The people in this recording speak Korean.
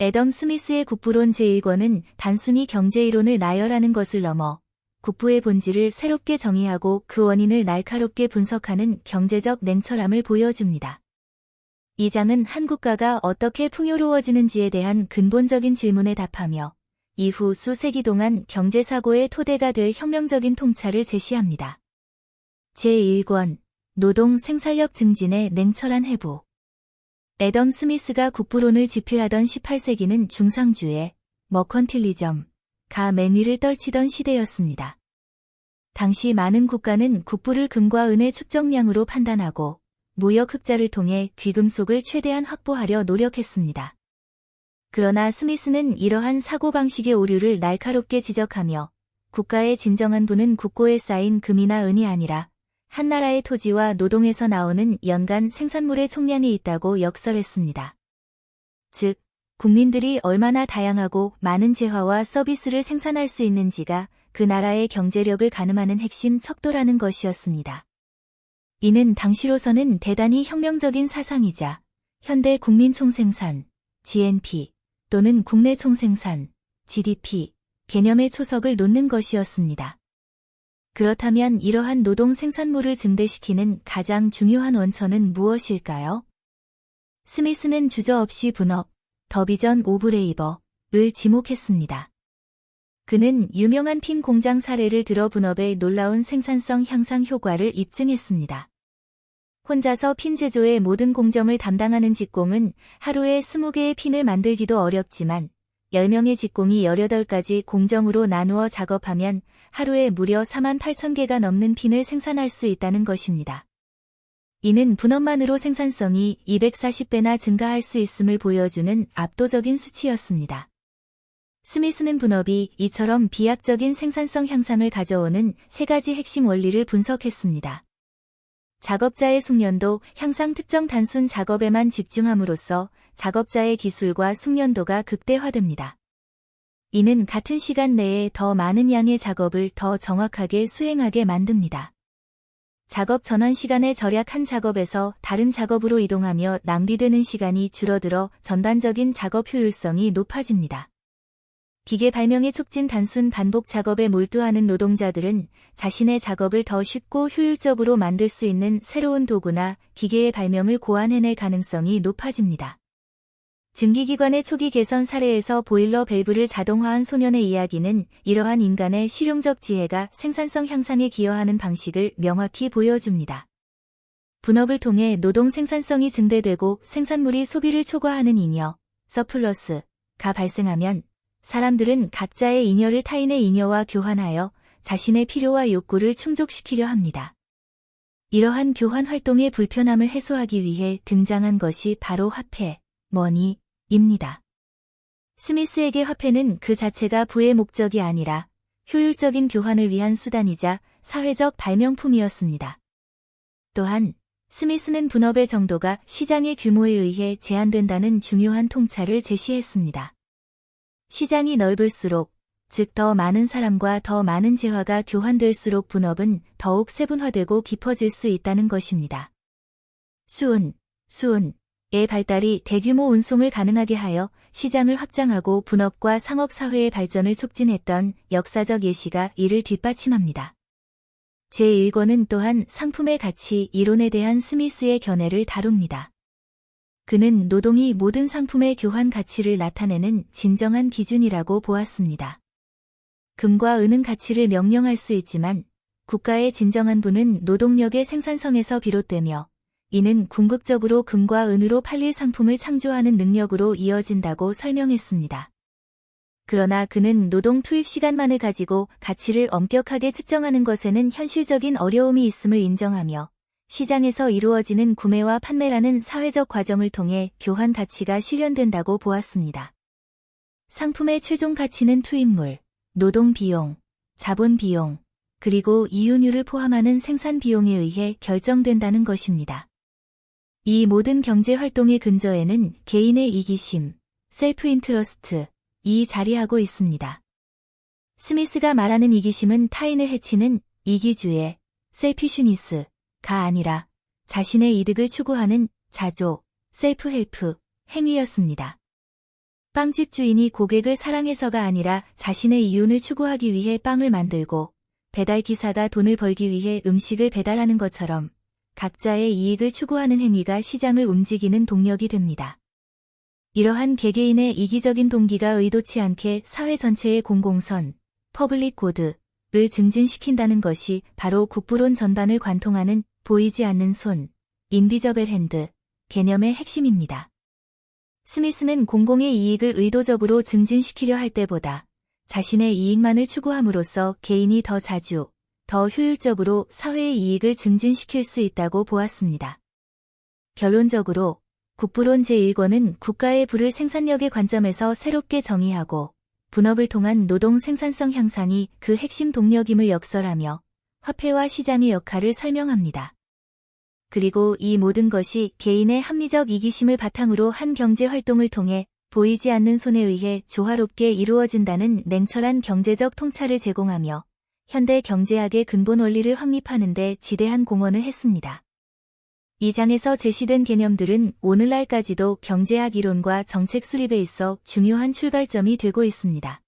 애덤 스미스의 국부론 제1권은 단순히 경제이론을 나열하는 것을 넘어 국부의 본질을 새롭게 정의하고 그 원인을 날카롭게 분석하는 경제적 냉철함을 보여줍니다. 이 장은 한 국가가 어떻게 풍요로워지는지에 대한 근본적인 질문에 답하며 이후 수세기 동안 경제사고의 토대가 될 혁명적인 통찰을 제시합니다. 제1권 노동 생산력 증진의 냉철한 해부. 애덤 스미스가 국부론을 집필하던 18세기는 중상주의, 머컨틸리즘, 가 맨위를 떨치던 시대였습니다. 당시 많은 국가는 국부를 금과 은의 축적량으로 판단하고 무역 흑자를 통해 귀금속을 최대한 확보하려 노력했습니다. 그러나 스미스는 이러한 사고방식의 오류를 날카롭게 지적하며 국가의 진정한 부는 국고에 쌓인 금이나 은이 아니라 한 나라의 토지와 노동에서 나오는 연간 생산물의 총량이 있다고 역설했습니다. 즉, 국민들이 얼마나 다양하고 많은 재화와 서비스를 생산할 수 있는지가 그 나라의 경제력을 가늠하는 핵심 척도라는 것이었습니다. 이는 당시로서는 대단히 혁명적인 사상이자 현대 국민 총생산, GNP 또는 국내 총생산, GDP 개념의 초석을 놓는 것이었습니다. 그렇다면 이러한 노동 생산물을 증대시키는 가장 중요한 원천은 무엇일까요? 스미스는 주저없이 분업, 더 비전 오브 레이버를 지목했습니다. 그는 유명한 핀 공장 사례를 들어 분업의 놀라운 생산성 향상 효과를 입증했습니다. 혼자서 핀 제조의 모든 공정을 담당하는 직공은 하루에 20개의 핀을 만들기도 어렵지만 10명의 직공이 18가지 공정으로 나누어 작업하면 하루에 무려 48,000개가 넘는 핀을 생산할 수 있다는 것입니다. 이는 분업만으로 생산성이 240배나 증가할 수 있음을 보여주는 압도적인 수치였습니다. 스미스는 분업이 이처럼 비약적인 생산성 향상을 가져오는 3가지 핵심 원리를 분석했습니다. 작업자의 숙련도 향상 특정 단순 작업에만 집중함으로써 작업자의 기술과 숙련도가 극대화됩니다. 이는 같은 시간 내에 더 많은 양의 작업을 더 정확하게 수행하게 만듭니다. 작업 전환 시간의 절약 한 작업에서 다른 작업으로 이동하며 낭비되는 시간이 줄어들어 전반적인 작업 효율성이 높아집니다. 기계 발명의 촉진 단순 반복 작업에 몰두하는 노동자들은 자신의 작업을 더 쉽고 효율적으로 만들 수 있는 새로운 도구나 기계의 발명을 고안해낼 가능성이 높아집니다. 증기기관의 초기 개선 사례에서 보일러 밸브를 자동화한 소년의 이야기는 이러한 인간의 실용적 지혜가 생산성 향상에 기여하는 방식을 명확히 보여줍니다. 분업을 통해 노동 생산성이 증대되고 생산물이 소비를 초과하는 잉여, 서플러스가 발생하면 사람들은 각자의 잉여를 타인의 잉여와 교환하여 자신의 필요와 욕구를 충족시키려 합니다. 이러한 교환 활동의 불편함을 해소하기 위해 등장한 것이 바로 화폐, 머니입니다. 스미스에게 화폐는 그 자체가 부의 목적이 아니라 효율적인 교환을 위한 수단이자 사회적 발명품이었습니다. 또한 스미스는 분업의 정도가 시장의 규모에 의해 제한된다는 중요한 통찰을 제시했습니다. 시장이 넓을수록, 즉 더 많은 사람과 더 많은 재화가 교환될수록 분업은 더욱 세분화되고 깊어질 수 있다는 것입니다. 수은의 발달이 대규모 운송을 가능하게 하여 시장을 확장하고 분업과 상업사회의 발전을 촉진했던 역사적 예시가 이를 뒷받침합니다. 제1권은 또한 상품의 가치 이론에 대한 스미스의 견해를 다룹니다. 그는 노동이 모든 상품의 교환 가치를 나타내는 진정한 기준이라고 보았습니다. 금과 은은 가치를 명령할 수 있지만 국가의 진정한 부는 노동력의 생산성에서 비롯되며 이는 궁극적으로 금과 은으로 팔릴 상품을 창조하는 능력으로 이어진다고 설명했습니다. 그러나 그는 노동 투입 시간만을 가지고 가치를 엄격하게 측정하는 것에는 현실적인 어려움이 있음을 인정하며 시장에서 이루어지는 구매와 판매라는 사회적 과정을 통해 교환 가치가 실현된다고 보았습니다. 상품의 최종 가치는 투입물, 노동 비용, 자본 비용, 그리고 이윤율을 포함하는 생산 비용에 의해 결정된다는 것입니다. 이 모든 경제 활동의 근저에는 개인의 이기심, 셀프 인트러스트이 자리하고 있습니다. 스미스가 말하는 이기심은 타인을 해치는 이기주의, 셀피슈니스, 가 아니라 자신의 이득을 추구하는 자조, 셀프 헬프 행위였습니다. 빵집 주인이 고객을 사랑해서가 아니라 자신의 이윤을 추구하기 위해 빵을 만들고 배달 기사가 돈을 벌기 위해 음식을 배달하는 것처럼 각자의 이익을 추구하는 행위가 시장을 움직이는 동력이 됩니다. 이러한 개개인의 이기적인 동기가 의도치 않게 사회 전체의 공공선, 퍼블릭 고드를 증진시킨다는 것이 바로 국부론 전반을 관통하는 보이지 않는 손, 인비저블 핸드 개념의 핵심입니다. 스미스는 공공의 이익을 의도적으로 증진시키려 할 때보다 자신의 이익만을 추구함으로써 개인이 더 자주, 더 효율적으로 사회의 이익을 증진시킬 수 있다고 보았습니다. 결론적으로 국부론 제1권은 국가의 부를 생산력의 관점에서 새롭게 정의하고 분업을 통한 노동 생산성 향상이 그 핵심 동력임을 역설하며 화폐와 시장의 역할을 설명합니다. 그리고 이 모든 것이 개인의 합리적 이기심을 바탕으로 한 경제 활동을 통해 보이지 않는 손에 의해 조화롭게 이루어진다는 냉철한 경제적 통찰을 제공하며 현대 경제학의 근본 원리를 확립하는 데 지대한 공헌을 했습니다. 이 장에서 제시된 개념들은 오늘날까지도 경제학 이론과 정책 수립에 있어 중요한 출발점이 되고 있습니다.